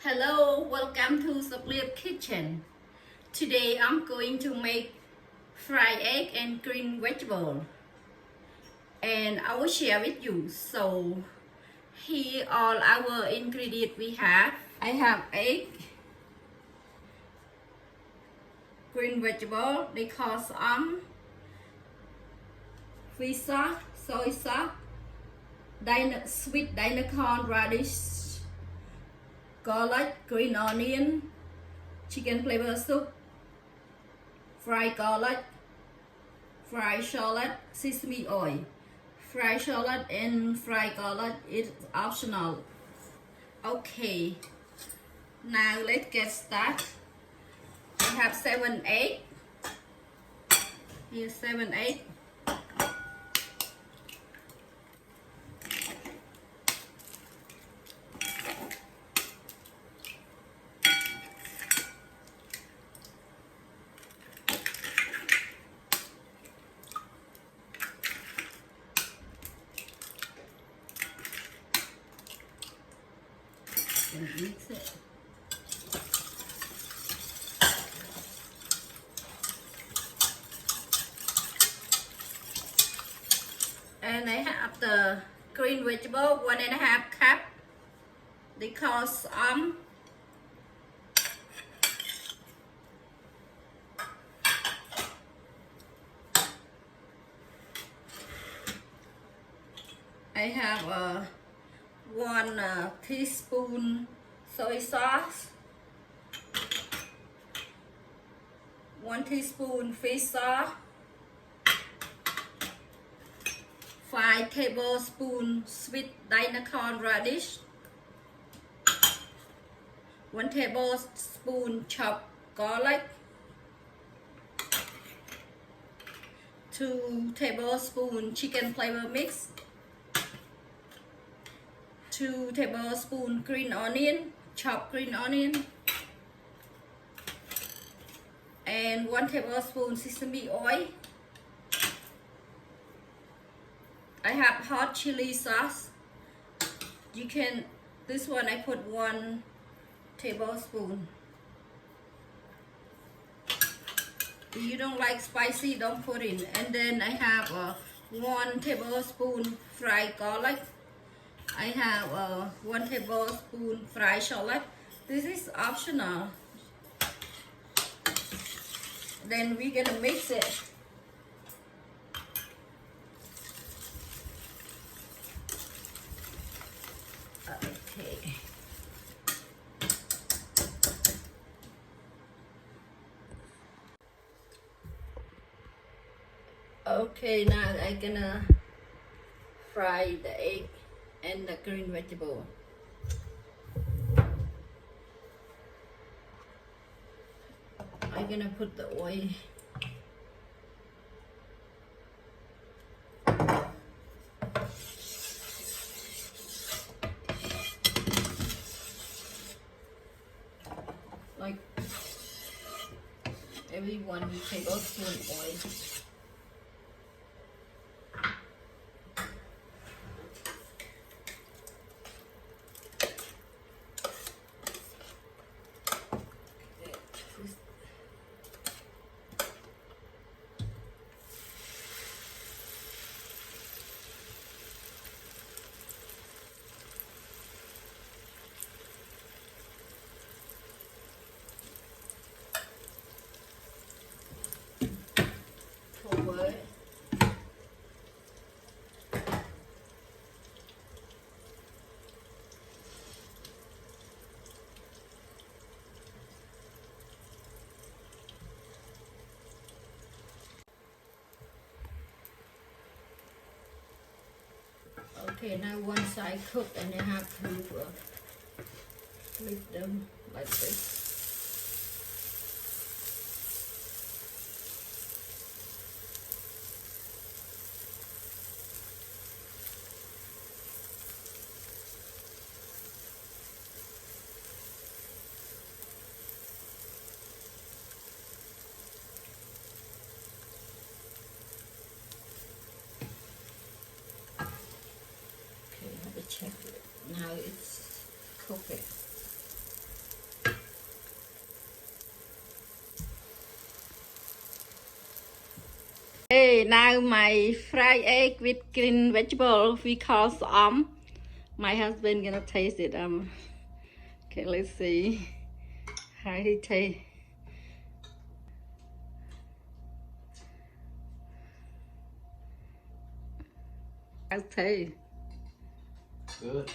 Hello, welcome to Sesame Kitchen. Today I'm going to make fried egg and green vegetable, and I will share with you. So here all our ingredients we have. I have egg, green vegetable, they call fish sauce, soy sauce, sweet daikon, radish, garlic, green onion, chicken flavor soup, fried garlic, fried shallot, sesame oil. Fried shallot and fried garlic is optional. Okay, now let's get started. I have 7 eggs. Here's 7 eggs. And mix it. And I have the green vegetable, 1.5 cup. They cost I have 1 teaspoon soy sauce, 1 teaspoon fish sauce, 5 tablespoons sweet daikon radish, 1 tablespoon chopped garlic, 2 tablespoons chicken flavor mix, 2 tablespoons green onion, chopped green onion, and 1 tablespoon sesame oil. I have hot chili sauce. You can, this one I put 1 tablespoon. If you don't like spicy, don't put in. And then I have 1 tablespoon fried garlic. I have 1 tablespoon fried shallot. This is optional. Then we're gonna mix it. Okay. Okay, now I'm gonna fry the egg and the green vegetable. I'm gonna put the oil. Like every 1 tablespoon oil. Cover. Okay, now one side cooked and I have to flip them like this. Check it. Now it's cooking. Hey, now my fried egg with green vegetable we call My husband gonna taste it. Okay, let's see how he taste. I'll taste. Good.